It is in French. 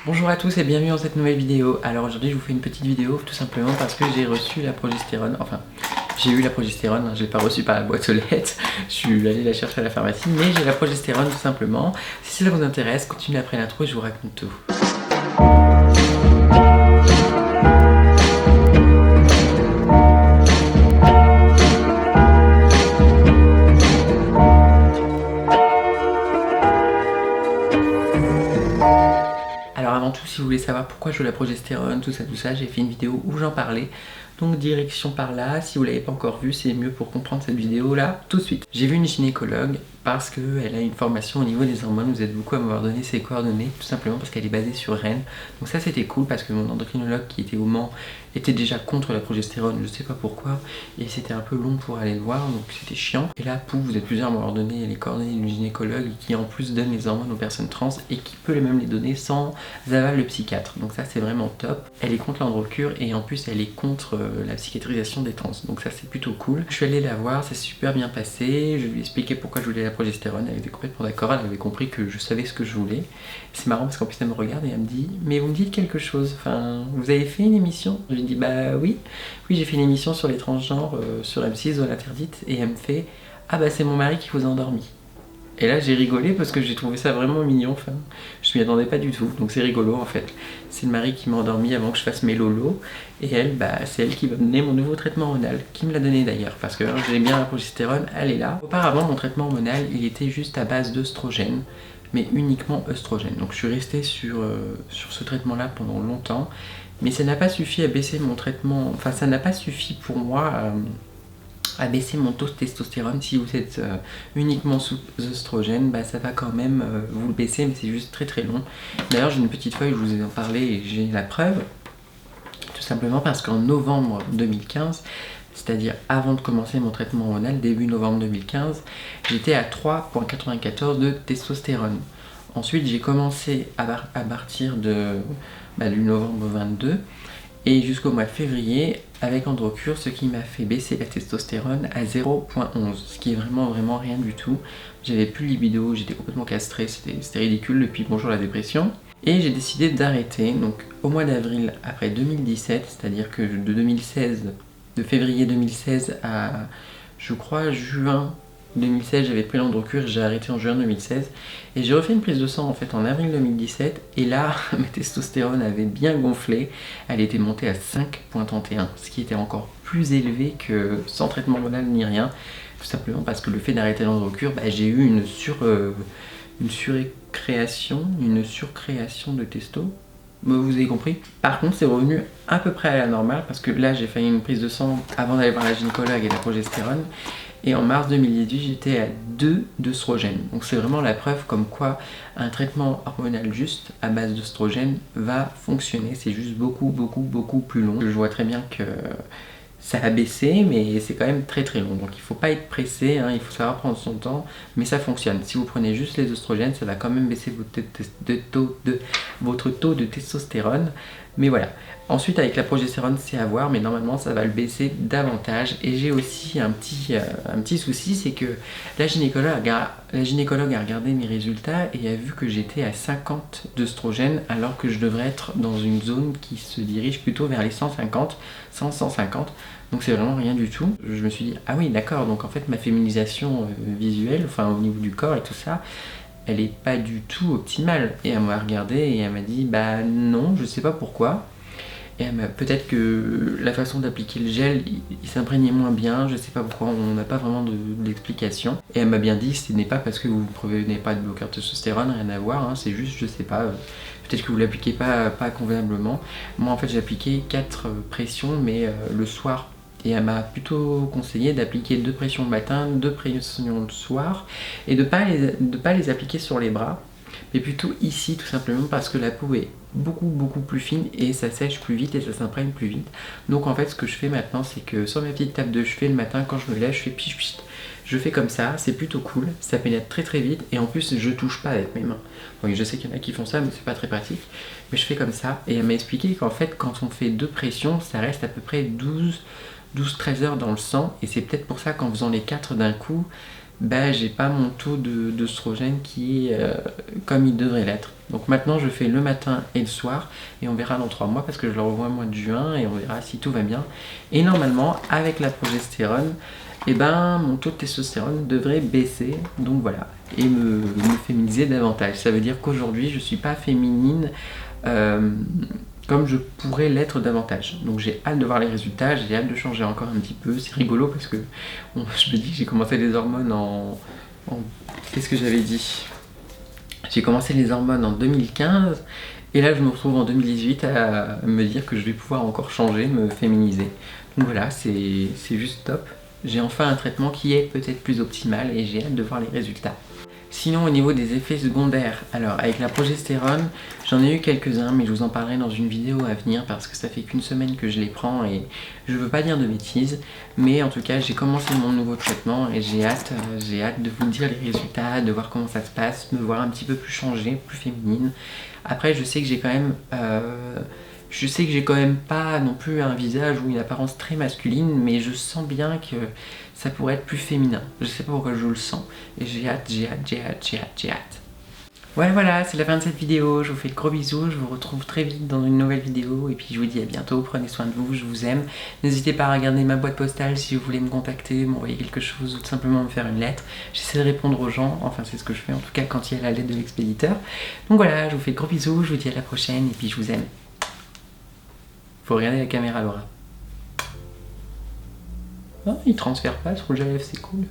Bonjour à tous et bienvenue dans cette nouvelle vidéo. Alors aujourd'hui je vous fais une petite vidéo tout simplement parce que j'ai reçu la progestérone, enfin j'ai eu la progestérone, je l'ai pas reçue par la boîte aux lettres, je suis allé la chercher à la pharmacie, mais j'ai la progestérone tout simplement. Si cela vous intéresse, continuez après l'intro et je vous raconte tout. Alors avant tout, si vous voulez savoir pourquoi je veux la progestérone, tout ça, j'ai fait une vidéo où j'en parlais. Donc direction par là, si vous l'avez pas encore vu, c'est mieux pour comprendre cette vidéo là tout de suite. J'ai vu une gynécologue parce qu'elle a une formation au niveau des hormones, vous êtes beaucoup à m'avoir donné ses coordonnées, tout simplement parce qu'elle est basée sur Rennes. Donc ça c'était cool parce que mon endocrinologue qui était au Mans était déjà contre la progestérone, je sais pas pourquoi, et c'était un peu long pour aller le voir, donc c'était chiant. Et là, pouf, vous êtes plusieurs à m'avoir donné les coordonnées du gynécologue qui en plus donne les hormones aux personnes trans et qui peut même les donner sans aval le psychiatre. Donc ça c'est vraiment top. Elle est contre l'androcure et en plus elle est contre la psychiatrisation des trans. Donc ça c'est plutôt cool. Je suis allée la voir, ça s'est super bien passé. Je lui ai expliqué pourquoi je voulais la progestérone. Elle était complètement d'accord, elle avait compris que je savais ce que je voulais. C'est marrant parce qu'en plus elle me regarde et elle me dit mais vous me dites quelque chose, enfin vous avez fait une émission? Je lui dis bah oui, j'ai fait une émission sur les transgenres sur M6 Zone Interdite et elle me fait ah bah c'est mon mari qui vous a endormi. Et là j'ai rigolé parce que j'ai trouvé ça vraiment mignon, enfin, je m'y attendais pas du tout, donc c'est rigolo en fait. C'est le mari qui m'a endormi avant que je fasse mes lolos, et elle, bah, c'est elle qui va me donner mon nouveau traitement hormonal, qui me l'a donné d'ailleurs, parce que j'ai bien la progestérone, elle est là. Auparavant mon traitement hormonal, il était juste à base d'œstrogène, mais uniquement œstrogène, donc je suis restée sur ce traitement là pendant longtemps, mais ça n'a pas suffi à baisser mon traitement, enfin ça n'a pas suffi pour moi à baisser mon taux de testostérone. Si vous êtes uniquement sous œstrogène, bah ça va quand même vous le baisser, mais c'est juste très très long. D'ailleurs j'ai une petite feuille, je vous ai en parlé et j'ai la preuve, tout simplement parce qu'en novembre 2015, c'est-à-dire avant de commencer mon traitement hormonal, début novembre 2015, j'étais à 3,94 de testostérone. Ensuite j'ai commencé à partir du novembre 22 et jusqu'au mois de février avec Androcure, ce qui m'a fait baisser la testostérone à 0,11, ce qui est vraiment rien du tout. J'avais plus de libido, j'étais complètement castrée, c'était ridicule depuis bonjour la dépression. Et j'ai décidé d'arrêter, donc au mois d'avril après 2017, c'est-à-dire que de février 2016 à je crois juin 2016, j'avais pris l'Androcure, j'ai arrêté en juin 2016 et j'ai refait une prise de sang en fait en avril 2017 et là ma testostérone avait bien gonflé, elle était montée à 5,31, ce qui était encore plus élevé que sans traitement hormonal ni rien, tout simplement parce que le fait d'arrêter l'Androcure, bah, j'ai eu une surcréation de testo. Vous avez compris. Par contre, c'est revenu à peu près à la normale parce que là, j'ai fait une prise de sang avant d'aller voir la gynécologue et la progestérone. Et en mars 2018, j'étais à 2 d'œstrogène. Donc c'est vraiment la preuve comme quoi un traitement hormonal juste à base d'œstrogène va fonctionner. C'est juste beaucoup plus long. Je vois très bien que ça a baissé, mais c'est quand même très long. Donc il ne faut pas être pressé, hein, il faut savoir prendre son temps, mais ça fonctionne. Si vous prenez juste les œstrogènes, ça va quand même baisser votre taux de testostérone. Mais voilà. Ensuite, avec la progestérone, c'est à voir, mais normalement, ça va le baisser davantage. Et j'ai aussi un petit souci, c'est que la gynécologue a regardé mes résultats et a vu que j'étais à 50 d'œstrogène, alors que je devrais être dans une zone qui se dirige plutôt vers les 150, 150. Donc c'est vraiment rien du tout. Je me suis dit, ah oui, d'accord, donc en fait, ma féminisation visuelle, enfin au niveau du corps et tout ça, elle est pas du tout optimale. Et elle m'a regardé et elle m'a dit, bah non, je sais pas pourquoi. Et peut-être que la façon d'appliquer le gel, il s'imprégnait moins bien, je sais pas pourquoi, on n'a pas vraiment d'explication. Et elle m'a bien dit que ce n'est pas parce que vous ne prenez pas de bloqueur de testostérone, rien à voir, hein, c'est juste, je sais pas, peut-être que vous l'appliquez pas convenablement. Moi en fait j'ai appliqué 4 pressions, mais le soir. Et elle m'a plutôt conseillé d'appliquer 2 pressions le matin, 2 pressions le soir, et de pas les appliquer sur les bras, mais plutôt ici tout simplement parce que la peau est beaucoup plus fine et ça sèche plus vite et ça s'imprègne plus vite. Donc en fait ce que je fais maintenant, c'est que sur ma petite table de chevet le matin quand je me lève, je fais piche, je fais comme ça, c'est plutôt cool, ça pénètre très vite et en plus je touche pas avec mes mains. Donc je sais qu'il y en a qui font ça mais c'est pas très pratique, mais je fais comme ça. Et elle m'a expliqué qu'en fait quand on fait 2 pressions, ça reste à peu près 12-13 heures dans le sang, et c'est peut-être pour ça qu'en faisant les 4 d'un coup, bah, j'ai pas mon taux d'œstrogène qui est comme il devrait l'être. Donc maintenant je fais le matin et le soir et on verra dans 3 mois parce que je le revois au mois de juin et on verra si tout va bien. Et normalement avec la progestérone, et ben mon taux de testostérone devrait baisser, donc voilà, et me féminiser davantage. Ça veut dire qu'aujourd'hui je suis pas féminine comme je pourrais l'être davantage. Donc j'ai hâte de voir les résultats, j'ai hâte de changer encore un petit peu. C'est rigolo parce que je me dis que j'ai commencé les hormones qu'est-ce que j'avais dit? J'ai commencé les hormones en 2015 et là je me retrouve en 2018 à me dire que je vais pouvoir encore changer, me féminiser. Donc voilà, c'est juste top. J'ai enfin un traitement qui est peut-être plus optimal et j'ai hâte de voir les résultats. Sinon au niveau des effets secondaires, alors avec la progestérone, j'en ai eu quelques-uns mais je vous en parlerai dans une vidéo à venir parce que ça fait qu'une semaine que je les prends et je veux pas dire de bêtises, mais en tout cas j'ai commencé mon nouveau traitement et j'ai hâte de vous dire les résultats, de voir comment ça se passe, me voir un petit peu plus changée, plus féminine. Après je sais que j'ai quand même pas non plus un visage ou une apparence très masculine, mais je sens bien que ça pourrait être plus féminin. Je sais pas pourquoi je le sens. Et j'ai hâte. Voilà, c'est la fin de cette vidéo. Je vous fais de gros bisous. Je vous retrouve très vite dans une nouvelle vidéo. Et puis je vous dis à bientôt. Prenez soin de vous. Je vous aime. N'hésitez pas à regarder ma boîte postale si vous voulez me contacter, m'envoyer quelque chose ou tout simplement me faire une lettre. J'essaie de répondre aux gens. Enfin, c'est ce que je fais en tout cas quand il y a la lettre de l'expéditeur. Donc voilà, je vous fais de gros bisous. Je vous dis à la prochaine. Et puis je vous aime. Faut regarder la caméra, Laura. Oh, il transfère pas, ce rouge à lèvres, c'est cool.